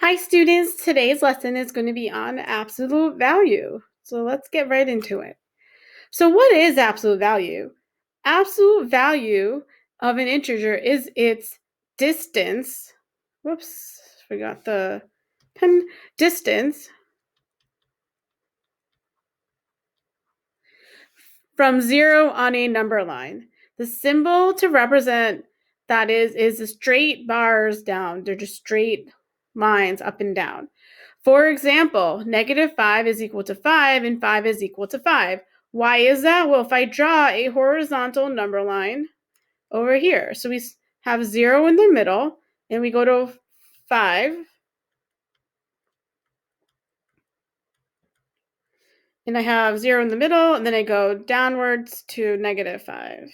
Hi students, today's lesson is going to be on absolute value. So let's get right into it. So what is absolute value? Absolute value of an integer is its distance. Whoops, forgot the pen. Distance from 0 on a number line. The symbol to represent that is the straight bars down. They're just straight lines up and down. For example, -5 is equal to 5 and 5 is equal to 5. Why is that? Well, if I draw a horizontal number line over here, so we have 0 in the middle and we go to 5, and I have 0 in the middle, and then I go downwards to -5.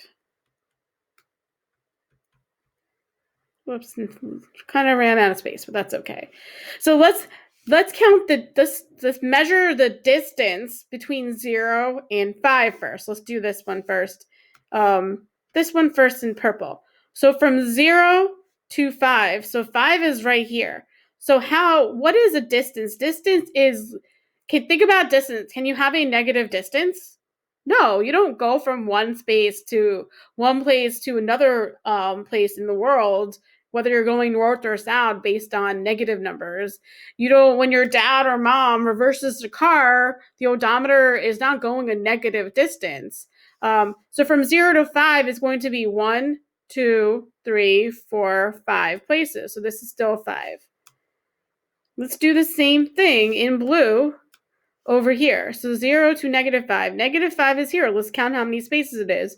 Whoops, kind of ran out of space, but that's okay. So let's count let's measure the distance between 0 and 5 first. Let's do this one first. This one first in purple. So from 0 to 5. So 5 is right here. So what is a distance? Distance is, think about distance. Can you have a negative distance? No, you don't go from one place to another place in the world, whether you're going north or south based on negative numbers. You don't, when your dad or mom reverses the car, the odometer is not going a negative distance. So from 0 to 5 is going to be 1, 2, 3, 4, 5 places. So this is still 5. Let's do the same thing in blue over here. So 0 to -5. -5 is here. Let's count how many spaces it is.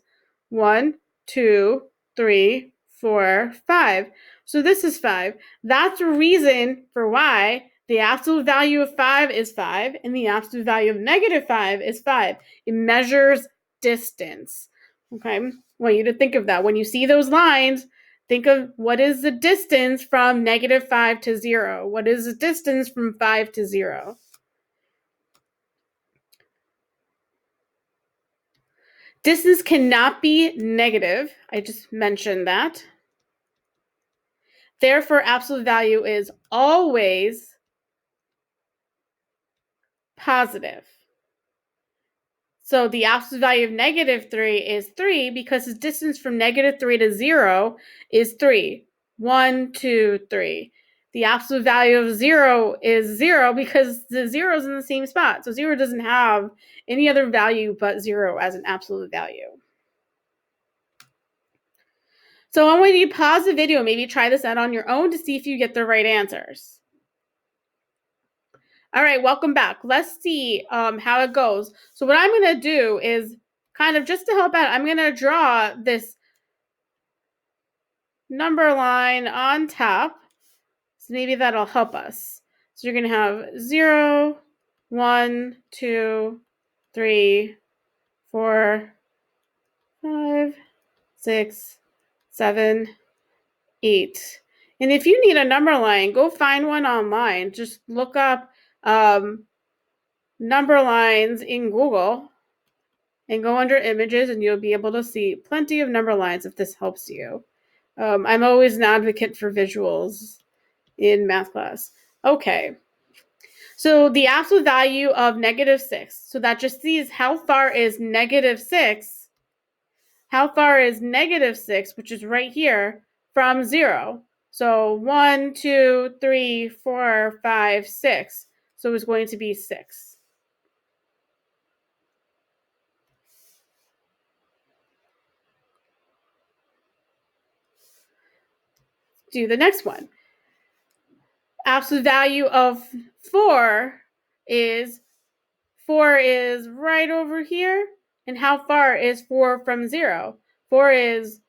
1, 2, 3, 4, 5. So this is 5. That's the reason for why the absolute value of 5 is 5 and the absolute value of -5 is 5. It measures distance. Okay? I want you to think of that. When you see those lines, think of what is the distance from -5 to 0? What is the distance from 5 to 0? Distance cannot be negative. I just mentioned that. Therefore, absolute value is always positive. So the absolute value of -3 is 3 because the distance from -3 to 0 is 3. 1, 2, 3. The absolute value of 0 is 0 because the 0 is in the same spot. So 0 doesn't have any other value but 0 as an absolute value. So I want you to pause the video, maybe try this out on your own to see if you get the right answers. All right, welcome back. Let's see how it goes. So what I'm going to do is kind of just to help out, I'm going to draw this number line on top. So maybe that'll help us. So you're going to have 0, 1, 2, 3, 4, 5, 6, 7, 8. And if you need a number line, go find one online. Just look up number lines in Google and go under images and you'll be able to see plenty of number lines if this helps you. I'm always an advocate for visuals in math class. Okay. So the absolute value of -6. So that just sees how far is -6. How far is -6, which is right here, from 0? So 1, 2, 3, 4, 5, 6. So it's going to be 6. Do the next one. Absolute value of 4 is right over here. And how far is 4 from 0? 4 is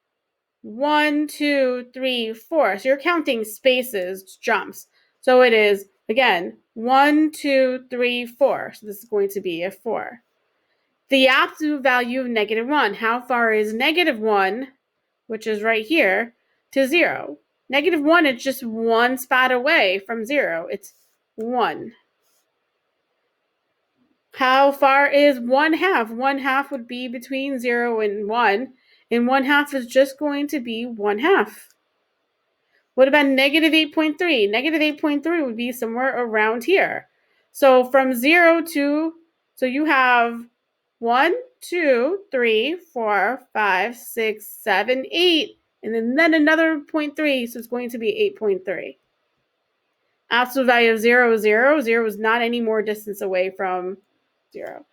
1, 2, 3, 4. So you're counting spaces, jumps. So it is, again, 1, 2, 3, 4. So this is going to be a 4. The absolute value of -1. How far is -1, which is right here, to 0? -1 is just one spot away from 0. It's 1. How far is 1/2? 1/2 would be between 0 and 1. And 1/2 is just going to be 1/2. What about negative 8.3? Negative 8.3 would be somewhere around here. So from 0 to, so you have 1, 2, 3, 4, 5, 6, 7, 8, and then another 0.3, so it's going to be 8.3. Absolute value of 0 is 0. 0 is not any more distance away from 0.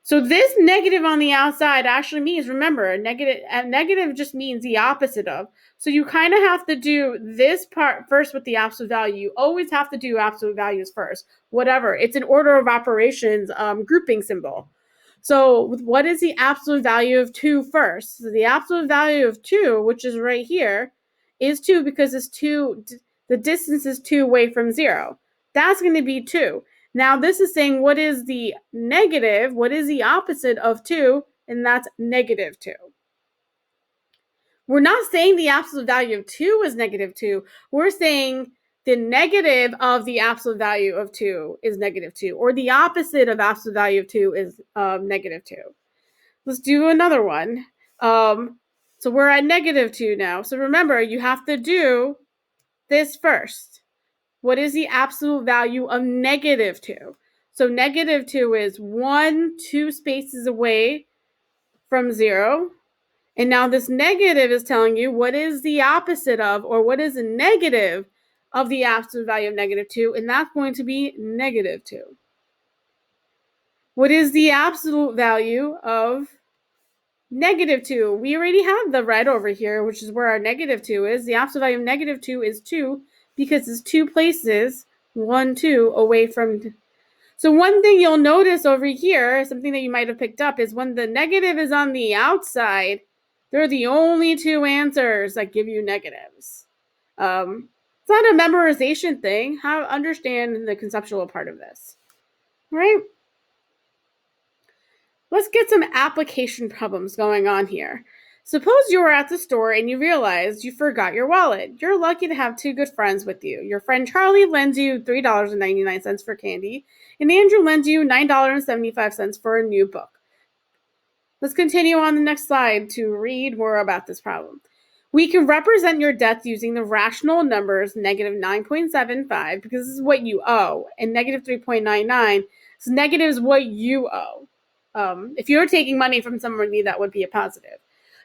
So this negative on the outside actually means, remember, negative just means the opposite of. So you kind of have to do this part first with the absolute value. You always have to do absolute values first, whatever. It's an order of operations grouping symbol. So what is the absolute value of 2 first? So the absolute value of 2, which is right here, is 2 because it's 2, the distance is 2 away from 0. That's going to be 2. Now this is saying what is the negative, what is the opposite of 2, and that's negative 2. We're not saying the absolute value of 2 is negative 2. We're saying the negative of the absolute value of 2 is negative 2, or the opposite of absolute value of 2 is negative 2. Let's do another one. So we're at negative 2 now. So remember, you have to do this first. What is the absolute value of negative 2? So negative 2 is 1, 2 spaces away from 0. And now this negative is telling you what is the opposite of, or what is the negative of the absolute value of negative 2, and that's going to be negative 2. What is the absolute value of negative 2? We already have the red over here, which is where our negative 2 is. The absolute value of negative 2 is 2 because it's 2 places, 1, 2, away from. So one thing you'll notice over here, something that you might have picked up, is when the negative is on the outside, they're the only 2 answers that give you negatives. It's not a memorization thing. Understand the conceptual part of this, right? Let's get some application problems going on here. Suppose you were at the store and you realized you forgot your wallet. You're lucky to have 2 good friends with you. Your friend Charlie lends you $3.99 for candy, and Andrew lends you $9.75 for a new book. Let's continue on the next slide to read more about this problem. We can represent your debts using the rational numbers negative 9.75 because this is what you owe, and negative 3.99 is negative is what you owe. If you're taking money from somebody, that would be a positive.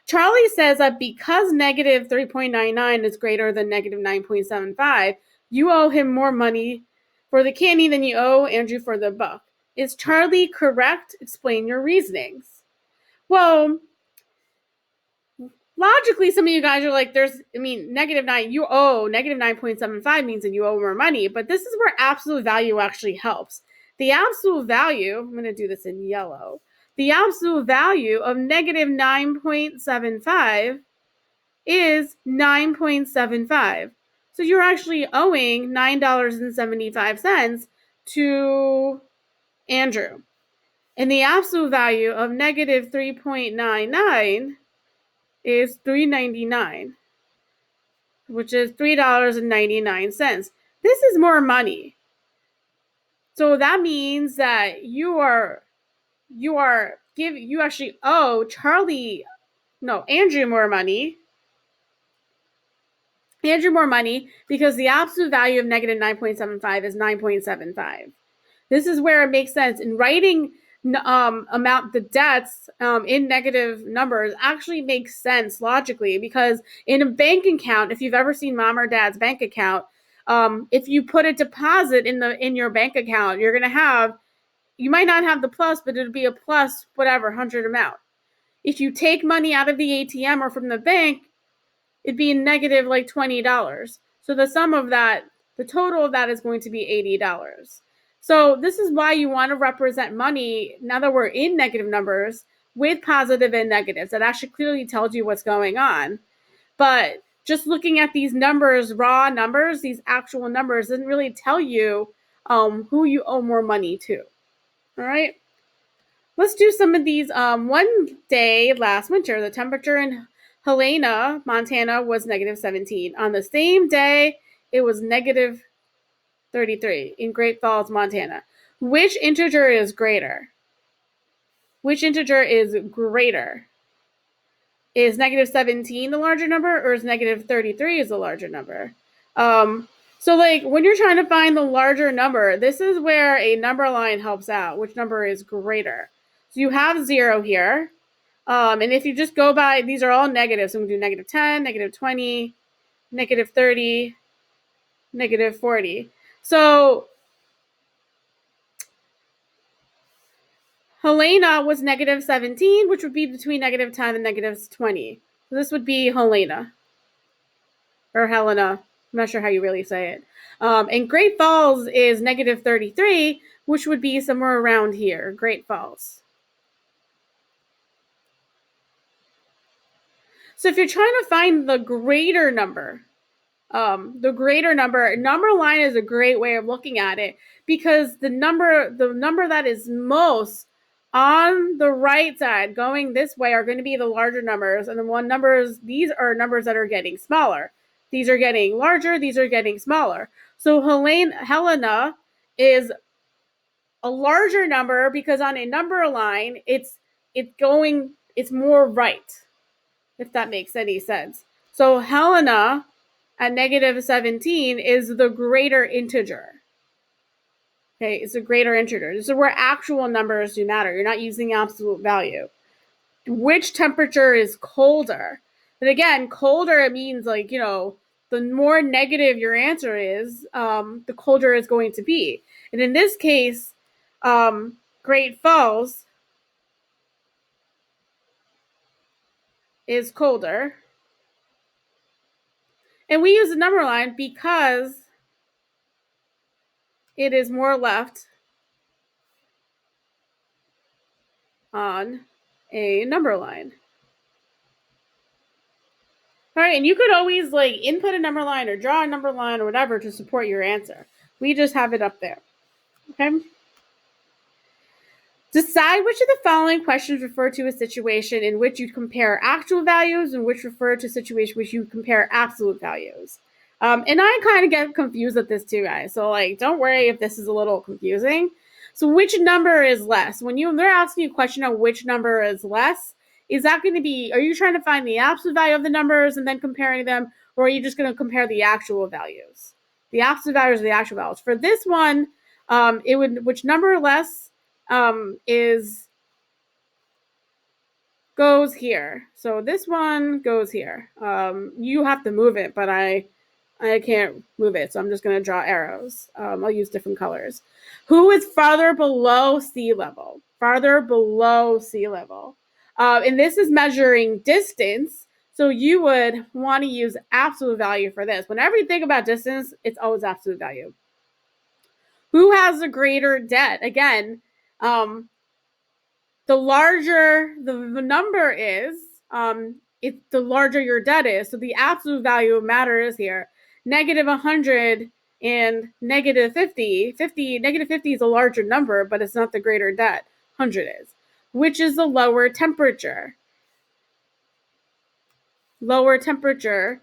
Charlie says that because negative 3.99 is greater than negative 9.75, you owe him more money for the candy than you owe Andrew for the book. Is Charlie correct? Explain your reasonings. Well, logically, some of you guys are like, negative 9, you owe negative 9.75 means that you owe more money, but this is where absolute value actually helps. The absolute value, I'm going to do this in yellow, the absolute value of negative 9.75 is 9.75. So you're actually owing $9.75 to Andrew. And the absolute value of negative 3.99 is $3.99, which is $3.99. This is more money. So that means that you actually owe Andrew more money. Andrew more money because the absolute value of negative 9.75 is 9.75. This is where it makes sense. In writing the debts in negative numbers actually makes sense logically, because in a bank account, if you've ever seen mom or dad's bank account, if you put a deposit in your bank account, you might not have the plus, but it'll be a plus whatever 100 amount. If you take money out of the ATM or from the bank, it'd be negative like $20. So the sum of that, the total of that is going to be $80. So this is why you want to represent money, now that we're in negative numbers, with positive and negatives. That actually clearly tells you what's going on. But just looking at these numbers, raw numbers, these actual numbers, doesn't really tell you who you owe more money to. All right? Let's do some of these. One day last winter, the temperature in Helena, Montana was negative 17. On the same day, it was negative 33 in Great Falls, Montana. Which integer is greater? Which integer is greater? Is negative 17 the larger number, or is negative 33 is the larger number? So like when you're trying to find the larger number, this is where a number line helps out. Which number is greater? So you have 0 here. And if you just go by, these are all negatives. So we do negative 10, negative 20, negative 30, negative 40. So Helena was negative 17, which would be between negative 10 and negative 20. So this would be Helena. Or Helena. I'm not sure how you really say it. And Great Falls is negative 33, which would be somewhere around here. Great Falls. So if you're trying to find the greater number, number line is a great way of looking at it, because the number that is most on the right side going this way are going to be the larger numbers, and these are numbers that are getting smaller. These are getting larger, these are getting smaller. So Helena is a larger number because on a number line it's more right, if that makes any sense. So Helena at negative 17 is the greater integer. Okay, it's a greater integer. This is where actual numbers do matter. You're not using absolute value. Which temperature is colder? But again, colder, it means like, the more negative your answer is, the colder it's going to be. And in this case, Great Falls is colder. And we use the number line because it is more left on a number line. All right, and you could always like input a number line or draw a number line or whatever to support your answer. We just have it up there. Okay. Decide which of the following questions refer to a situation in which you compare actual values and which refer to a situation in which you compare absolute values. And I kind of get confused at this too, guys. So like, don't worry if this is a little confusing. So which number is less? When they're asking you a question on which number is less, is that going to be, are you trying to find the absolute value of the numbers and then comparing them, or are you just going to compare the actual values? The absolute values or the actual values. For this one, which number less goes here. So this one goes here. You have to move it, but I can't move it, so I'm just going to draw arrows. I'll use different colors. Who is farther below sea level? Farther below sea level. And this is measuring distance, so you would want to use absolute value for this. Whenever you think about distance, it's always absolute value. Who has a greater debt? Again, the larger the number is, the larger your debt is. So the absolute value matters here. Negative 100 and negative 50. Negative 50 is a larger number, but it's not the greater debt. 100 is. Which is the lower temperature? Lower temperature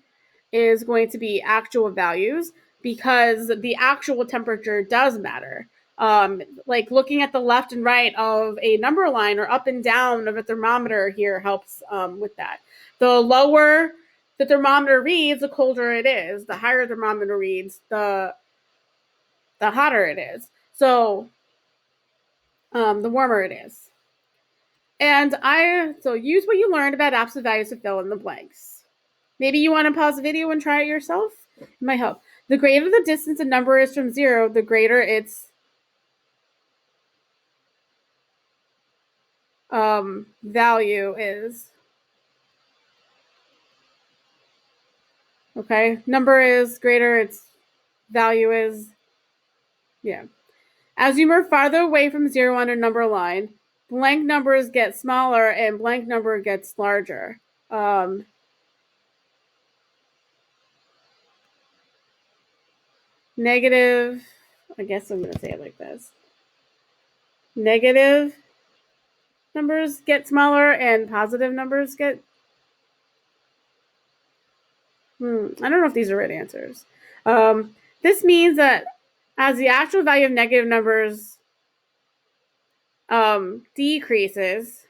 is going to be actual values because the actual temperature does matter. Like looking at the left and right of a number line or up and down of a thermometer here helps with that. The lower the thermometer reads, the colder it is. The higher the thermometer reads, the hotter it is. So the warmer it is. And so use what you learned about absolute values to fill in the blanks. Maybe you want to pause the video and try it yourself. It might help. The greater the distance a number is from 0, the greater its value is. Okay, number is greater, its value is. Yeah. As you move farther away from 0 on a number line, blank numbers get smaller and blank number gets larger. Negative, I guess I'm going to say it like this. Negative numbers get smaller and positive numbers get. I don't know if these are right answers. This means that as the actual value of negative numbers decreases,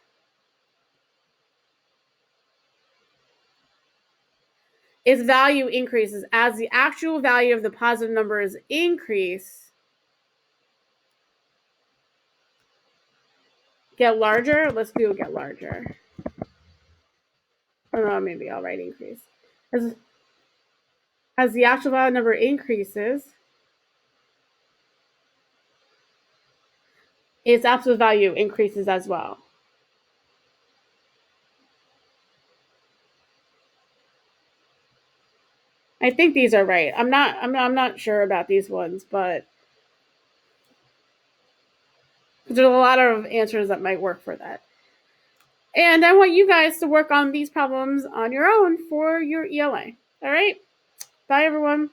its value increases. As the actual value of the positive numbers increase, get larger. Let's do get larger. Or maybe I'll write increase. As the actual value number increases, its absolute value increases as well. I think these are right. I'm not sure about these ones, but there's a lot of answers that might work for that. And I want you guys to work on these problems on your own for your ELA. All right? Bye, everyone.